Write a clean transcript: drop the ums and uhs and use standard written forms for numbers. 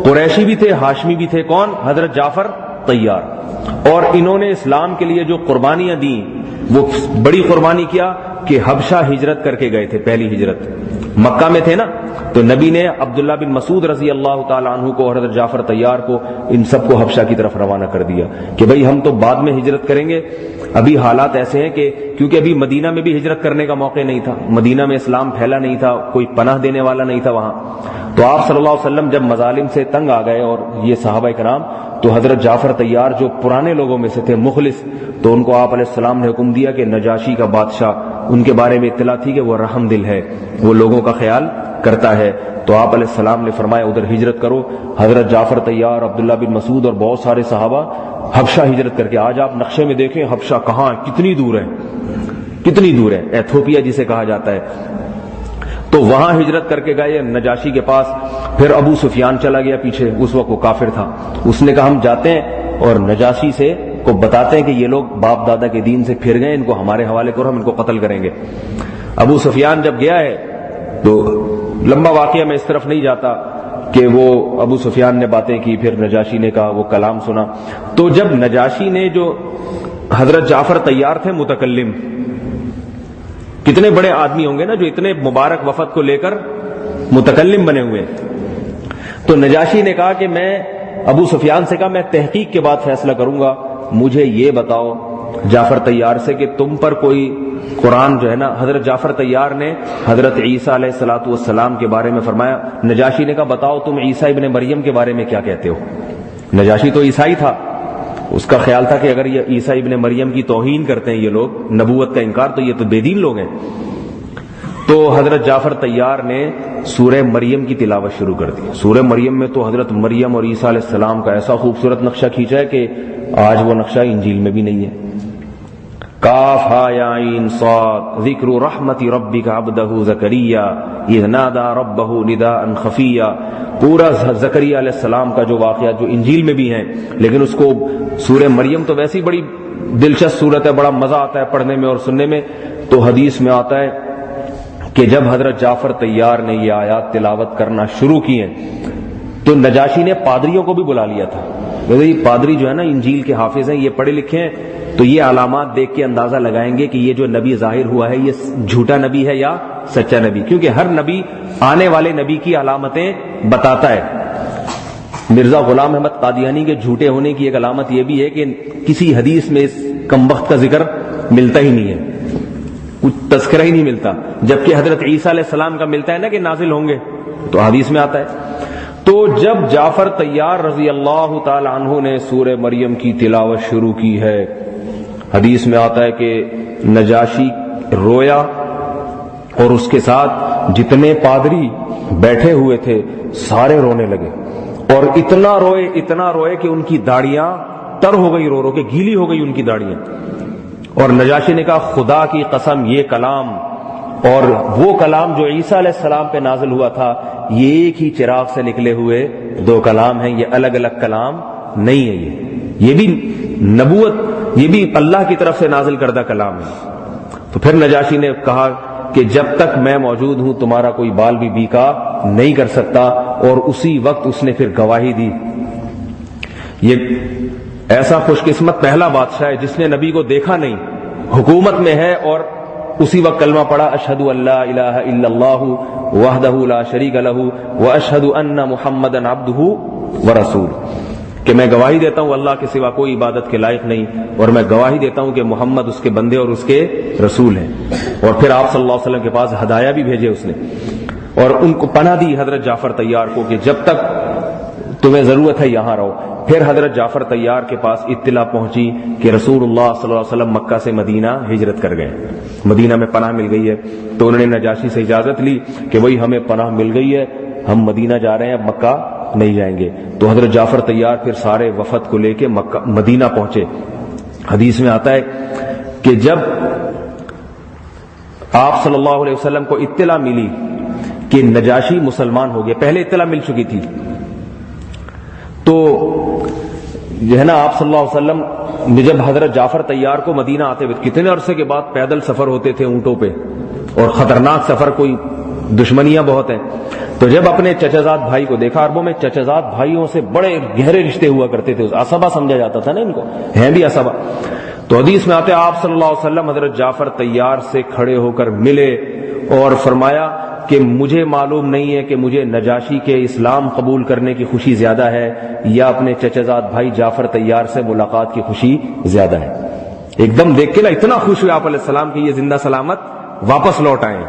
قریشی بھی تھے، ہاشمی بھی تھے، کون؟ حضرت جعفر طیار. اور انہوں نے اسلام کے لیے جو قربانیاں دیں وہ بڑی قربانی کیا کہ حبشہ ہجرت کر کے گئے تھے. پہلی ہجرت مکہ میں تھے نا، تو نبی نے عبداللہ بن مسعود رضی اللہ تعالی عنہ کو اور حضرت جعفر طیار کو، ان سب کو حبشہ کی طرف روانہ کر دیا کہ بھئی ہم تو بعد میں ہجرت کریں گے. ابھی حالات ایسے ہیں کہ کیونکہ ابھی مدینہ میں بھی ہجرت کرنے کا موقع نہیں تھا، مدینہ میں اسلام پھیلا نہیں تھا، کوئی پناہ دینے والا نہیں تھا وہاں. تو آپ صلی اللہ علیہ وسلم جب مظالم سے تنگ آ گئے اور یہ صحابہ کرام، تو حضرت جعفر طیار جو پرانے لوگوں میں سے تھے، مخلص، تو ان کو آپ علیہ السلام نے حکم دیا کہ نجاشی کا بادشاہ، ان کے بارے میں اطلاع تھی کہ وہ رحم دل ہے، وہ لوگوں کا خیال کرتا ہے. تو آپ علیہ السلام نے فرمایا ادھر ہجرت کرو. حضرت جعفر طیار، عبداللہ بن مسعود اور بہت سارے صحابہ حبشہ ہجرت کر کے. آج آپ نقشے میں دیکھیں حبشہ کہاں، کتنی دور ہے، کتنی دور ہے، ایتھوپیا جسے کہا جاتا ہے. تو وہاں ہجرت کر کے گئے نجاشی کے پاس. پھر ابو سفیان چلا گیا پیچھے، اس وقت وہ کافر تھا. اس نے کہا ہم جاتے ہیں اور نجاشی سے کو بتاتے ہیں کہ یہ لوگ باپ دادا کے دین سے پھر گئے، ان کو ہمارے حوالے کرو، ہم ان کو قتل کریں گے. ابو سفیان جب گیا ہے تو لمبا واقعہ، میں اس طرف نہیں جاتا کہ وہ ابو سفیان نے باتیں کی، پھر نجاشی نے کہا، وہ کلام سنا. تو جب نجاشی نے، جو حضرت جعفر طیار تھے متکلم، کتنے بڑے آدمی ہوں گے نا جو اتنے مبارک وفد کو لے کر متکلم بنے ہوئے. تو نجاشی نے کہا کہ میں ابو سفیان سے کہا میں تحقیق کے بعد فیصلہ کروں گا، مجھے یہ بتاؤ جعفر طیار سے کہ تم پر کوئی قرآن جو ہے نا. حضرت جعفر طیار نے حضرت عیسیٰ علیہ الصلوۃ والسلام کے بارے میں فرمایا. نجاشی نے کہا بتاؤ تم عیسیٰ ابن مریم کے بارے میں کیا کہتے ہو. نجاشی تو عیسائی تھا، اس کا خیال تھا کہ اگر یہ عیسیٰ ابن مریم کی توہین کرتے ہیں یہ لوگ، نبوت کا انکار، تو یہ تو بے دین لوگ ہیں. تو حضرت جعفر طیار نے سورہ مریم کی تلاوت شروع کر دی. سورہ مریم میں تو حضرت مریم اور عیسیٰ علیہ السلام کا ایسا خوبصورت نقشہ کھینچا ہے کہ آج وہ نقشہ انجیل میں بھی نہیں ہے. کاف ہا یا عین صاد ذکر رحمت ربک عبدہ زکریا اذ نادى ربہ نداء خفیا. پورا زکریا علیہ السلام کا جو واقعہ جو انجیل میں بھی ہیں، لیکن اس کو سورہ مریم تو ویسی بڑی دلچسپ صورت ہے، بڑا مزہ آتا ہے پڑھنے میں اور سننے میں. تو حدیث میں آتا ہے کہ جب حضرت جعفر طیار نے یہ آیات تلاوت کرنا شروع کی ہیں تو نجاشی نے پادریوں کو بھی بلا لیا تھا. یہ پادری جو ہے نا انجیل کے حافظ ہیں، یہ پڑھے لکھے ہیں، تو یہ علامات دیکھ کے اندازہ لگائیں گے کہ یہ جو نبی ظاہر ہوا ہے یہ جھوٹا نبی ہے یا سچا نبی، کیونکہ ہر نبی آنے والے نبی کی علامتیں بتاتا ہے. مرزا غلام احمد قادیانی کے جھوٹے ہونے کی ایک علامت یہ بھی ہے کہ کسی حدیث میں اس کمبخت کا ذکر ملتا ہی نہیں ہے، کچھ تذکرہ ہی نہیں ملتا، جبکہ حضرت عیسیٰ علیہ السلام کا ملتا ہے نا کہ نازل ہوں گے، تو حدیث میں آتا ہے. تو جب جعفر طیار رضی اللہ تعالی عنہ نے سورہ مریم کی تلاوت شروع کی ہے، حدیث میں آتا ہے کہ نجاشی رویا اور اس کے ساتھ جتنے پادری بیٹھے ہوئے تھے سارے رونے لگے، اور اتنا روئے کہ ان کی داڑیاں تر ہو گئی، رو رو کے گیلی ہو گئی ان کی داڑیاں. اور نجاشی نے کہا خدا کی قسم یہ کلام اور وہ کلام جو عیسیٰ علیہ السلام پہ نازل ہوا تھا یہ ایک ہی چراغ سے نکلے ہوئے دو کلام ہیں، یہ الگ الگ کلام نہیں ہے. یہ بھی نبوت، یہ بھی اللہ کی طرف سے نازل کردہ کلام ہے. تو پھر نجاشی نے کہا کہ جب تک میں موجود ہوں تمہارا کوئی بال بھی بیکا نہیں کر سکتا، اور اسی وقت اس نے پھر گواہی دی. یہ ایسا خوش قسمت پہلا بادشاہ ہے جس نے نبی کو دیکھا نہیں، حکومت میں ہے، اور اسی وقت کلمہ پڑھا اشہد ان لا الہ الا اللہ وحدہ لا شریک لہ واشہد ان محمدا عبدہ ورسولہ، کہ میں گواہی دیتا ہوں اللہ کے سوا کوئی عبادت کے لائق نہیں، اور میں گواہی دیتا ہوں کہ محمد اس کے بندے اور اس کے رسول ہیں. اور پھر آپ صلی اللہ علیہ وسلم کے پاس ہدایہ بھی بھیجے اس نے، اور ان کو پناہ دی حضرت جعفر طیار کو کہ جب تک تمہیں ضرورت ہے یہاں رہو. پھر حضرت جعفر طیار کے پاس اطلاع پہنچی کہ رسول اللہ صلی اللہ علیہ وسلم مکہ سے مدینہ ہجرت کر گئے، مدینہ میں پناہ مل گئی ہے. تو انہوں نے نجاشی سے اجازت لی کہ وہی ہمیں پناہ مل گئی ہے، ہم مدینہ جا رہے ہیں، اب مکہ نہیں جائیں گے. تو حضرت جعفر طیار پھر سارے وفد کو لے کے مدینہ پہنچے. حدیث میں آتا ہے کہ جب آپ صلی اللہ علیہ وسلم کو اطلاع ملی کہ نجاشی مسلمان ہو گئے، پہلے اطلاع مل چکی تھی، تو جو ہے نا آپ صلی اللہ علیہ وسلم جب حضرت جعفر طیار کو مدینہ آتے ہوئے کتنے عرصے کے بعد پیدل سفر ہوتے تھے اونٹوں پہ، اور خطرناک سفر، کوئی دشمنیاں بہت ہیں. تو جب اپنے چچازاد بھائی کو دیکھا، عربوں میں چچازاد بھائیوں سے بڑے گہرے رشتے ہوا کرتے تھے، عصبہ سمجھا جاتا تھا نا ان کو، ہیں بھی عصبہ. تو حدیث میں آتے آپ صلی اللہ علیہ وسلم حضرت جعفر طیار سے کھڑے ہو کر ملے اور فرمایا کہ مجھے معلوم نہیں ہے کہ مجھے نجاشی کے اسلام قبول کرنے کی خوشی زیادہ ہے یا اپنے چچازاد بھائی جعفر طیار سے ملاقات کی خوشی زیادہ ہے. ایک دم دیکھ کے نا اتنا خوش ہوئے آپ علیہ السلام کہ یہ زندہ سلامت واپس لوٹ آئے.